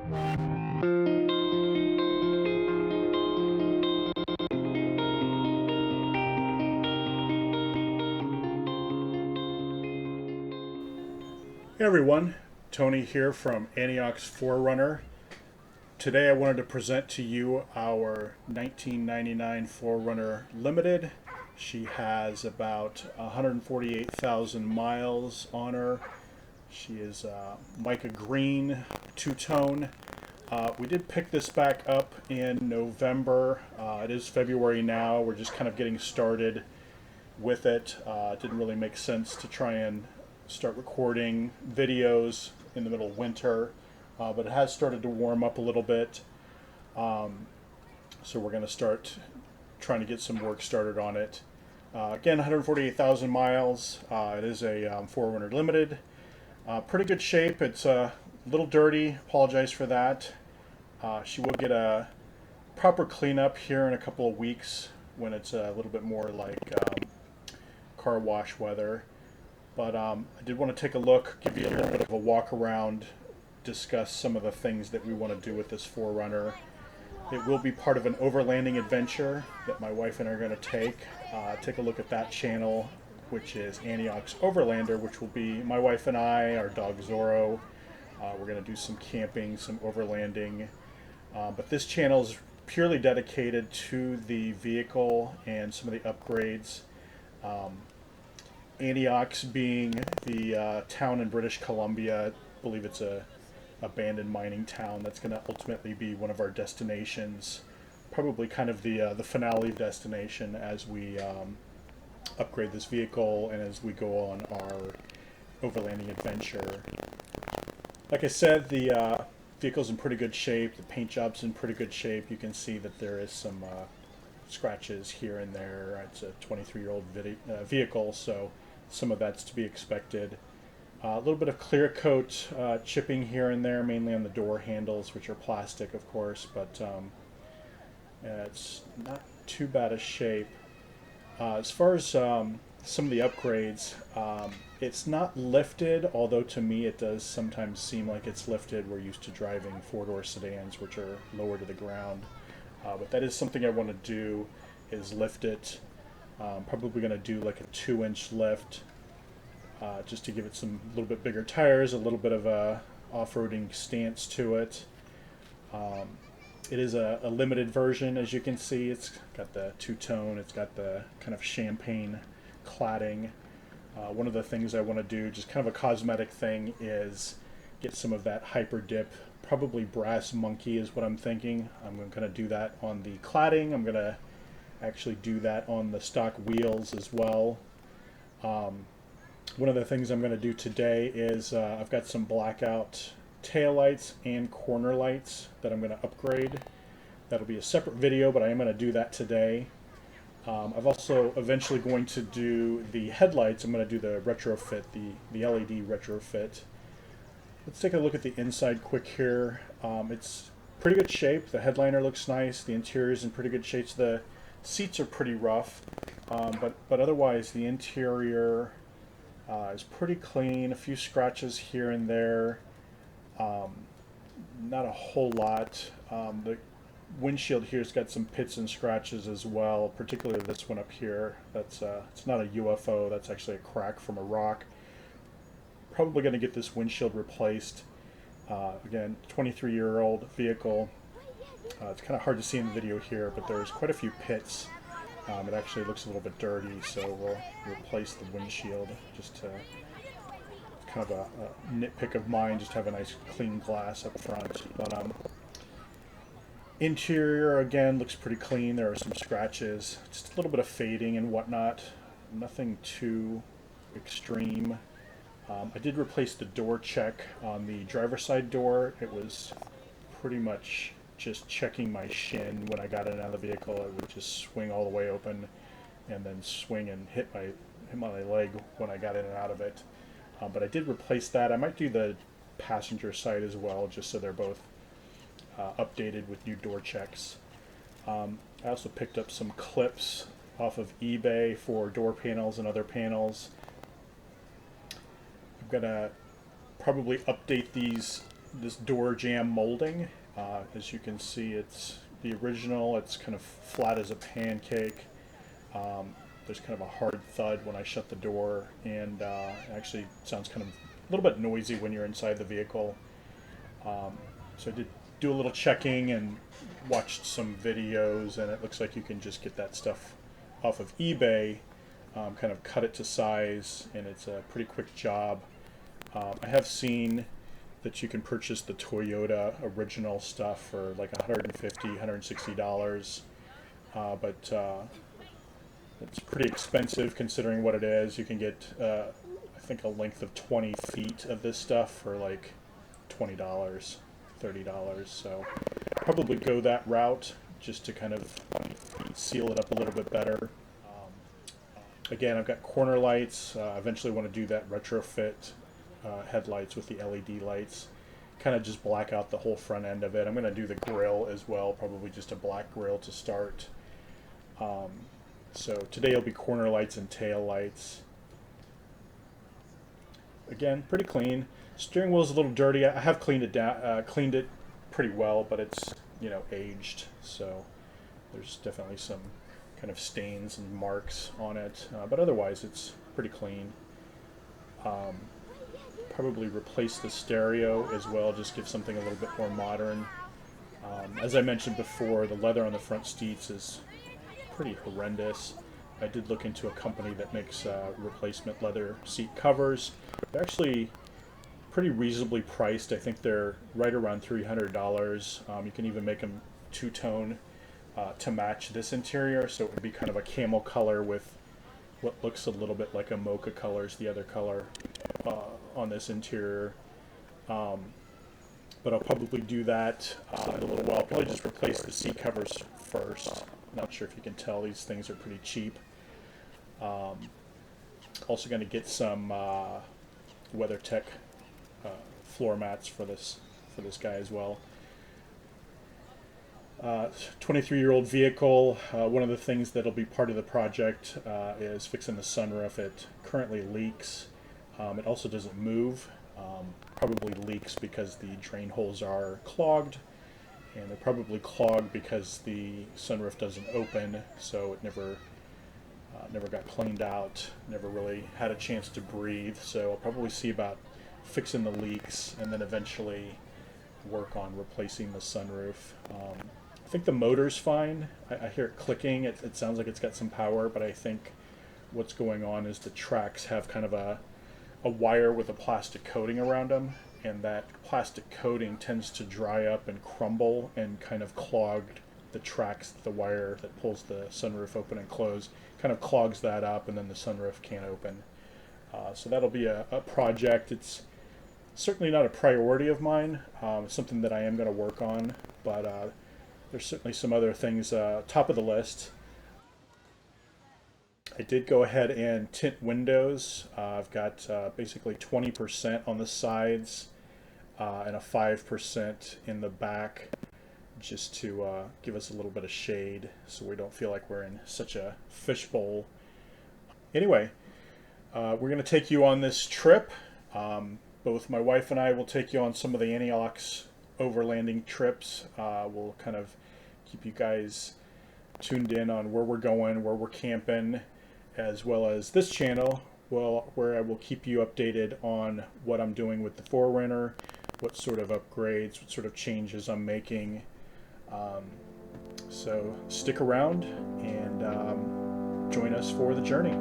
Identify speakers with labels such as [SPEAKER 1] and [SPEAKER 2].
[SPEAKER 1] Hey everyone, Tony here from Anyox 4Runner. Today I wanted to present to you our 1999 4Runner Limited. She has about 148,000 miles on her. She is mica green, two-tone. We did pick this back up in November. It is February now. We're just kind of getting started with it. It didn't really make sense to try and start recording videos in the middle of winter, but it has started to warm up a little bit, so we're going to start trying to get some work started on it. Again, 148,000 miles. It is a 4Runner Limited. Pretty good shape. It's a little dirty. Apologize for that. She will get a proper cleanup here in a couple of weeks when it's a little bit more like car wash weather. But I did want to take a look, give you a little bit of a walk around, discuss some of the things that we want to do with this 4Runner. It will be part of an overlanding adventure that my wife and I are going to take. Take a look at that channel, which is Anyox Overlander, which will be my wife and I, our dog Zorro. We're going to do some camping, some overlanding. But this channel is purely dedicated to the vehicle and some of the upgrades. Anyox being the town in British Columbia. I believe it's a abandoned mining town that's going to ultimately be one of our destinations, probably kind of the finale destination as we upgrade this vehicle and as we go on our overlanding adventure. Like I said, the vehicle's in pretty good shape. The paint job's in pretty good shape. You can see that there is some scratches here and there. It's a 23-year-old vehicle, so some of that's to be expected. A little bit of clear coat chipping here and there, mainly on the door handles, which are plastic, of course, but it's not too bad a shape. As far as some of the upgrades, it's not lifted, although to me it does sometimes seem like it's lifted. We're used to driving four-door sedans, which are lower to the ground. But that is something I want to do, is lift it. Probably going to do like a 2-inch lift, just to give it some little bit bigger tires, a little bit of a off-roading stance to it. It is a limited version, as you can see. It's got the two-tone, it's got the kind of champagne cladding. One of the things I want to do, just kind of a cosmetic thing, is get some of that hyper dip. Probably brass monkey is what I'm thinking. I'm going to do that on the cladding. I'm going to actually do that on the stock wheels as well. One of the things I'm going to do today is I've got some blackout taillights and corner lights that I'm going to upgrade. That'll be a separate video, but I am going to do that today. I've also eventually going to do the headlights. I'm going to do the retrofit, the LED retrofit. Let's take a look at the inside quick here. It's pretty good shape. The headliner looks nice. The interior is in pretty good shape. So the seats are pretty rough, but otherwise the interior is pretty clean. A few scratches here and there. Not a whole lot. The windshield here's got some pits and scratches as well, particularly this one up here. That's it's not a UFO. That's actually a crack from a rock. Probably going to get this windshield replaced. Again, 23-year-old vehicle. It's kind of hard to see in the video here, but there's quite a few pits. It actually looks a little bit dirty, so we'll replace the windshield just to kind of a nitpick of mine, just to have a nice clean glass up front. But interior, again, looks pretty clean. There are some scratches, just a little bit of fading and whatnot. Nothing too extreme. I did replace the door check on the driver's side door. It was pretty much just checking my shin when I got in and out of the vehicle. It would just swing all the way open and then swing and hit my leg when I got in and out of it. But I did replace that. I might do the passenger side as well, just so they're both updated with new door checks. I also picked up some clips off of eBay for door panels and other panels. I'm gonna probably update these this door jamb molding. As you can see, it's the original. It's kind of flat as a pancake. There's kind of a hard thud when I shut the door, and it actually sounds kind of a little bit noisy when you're inside the vehicle. So I did do a little checking and watched some videos, and it looks like you can just get that stuff off of eBay, kind of cut it to size, and it's a pretty quick job. I have seen that you can purchase the Toyota original stuff for like $150, $160, but it's pretty expensive considering what it is. You can get, I think, a length of 20 feet of this stuff for like $20, $30. So probably go that route just to kind of seal it up a little bit better. Again, I've got corner lights. Eventually want to do that retrofit headlights with the LED lights. Kind of just black out the whole front end of it. I'm going to do the grille as well, probably just a black grille to start. So today will be corner lights and tail lights. Again, pretty clean. Steering wheel is a little dirty. I have cleaned it down, cleaned it pretty well, but it's, you know, aged. So there's definitely some kind of stains and marks on it, but otherwise it's pretty clean. Probably replace the stereo as well, just give something a little bit more modern. As I mentioned before, the leather on the front seats is pretty horrendous. I did look into a company that makes replacement leather seat covers. They're actually pretty reasonably priced. I think they're right around $300. You can even make them two-tone to match this interior, so it would be kind of a camel color with what looks a little bit like a mocha color is the other color on this interior. But I'll probably do that in a little while. I'll probably just replace the seat covers first. Not sure if you can tell, these things are pretty cheap. Also going to get some WeatherTech floor mats for this guy as well. 23-year-old vehicle. One of the things that'll be part of the project is fixing the sunroof. It currently leaks. It also doesn't move. Probably leaks because the drain holes are clogged, and they're probably clogged because the sunroof doesn't open, so it never got cleaned out, never really had a chance to breathe. So I'll probably see about fixing the leaks and then eventually work on replacing the sunroof. I think the motor's fine. I hear it clicking. It sounds like it's got some power, but I think what's going on is the tracks have kind of a wire with a plastic coating around them, and that plastic coating tends to dry up and crumble and kind of clog the tracks. The wire that pulls the sunroof open and close kind of clogs that up, and then the sunroof can't open. So that'll be a project. It's certainly not a priority of mine. It's something that I am going to work on, but there's certainly some other things top of the list. I did go ahead and tint windows. I've got basically 20% on the sides and a 5% in the back, just to give us a little bit of shade so we don't feel like we're in such a fishbowl. Anyway, we're going to take you on this trip. Both my wife and I will take you on some of the Anyox overlanding trips. We'll kind of keep you guys tuned in on where we're going, where we're camping, as well as this channel, where I will keep you updated on what I'm doing with the 4Runner, what sort of upgrades, what sort of changes I'm making. So stick around and join us for the journey.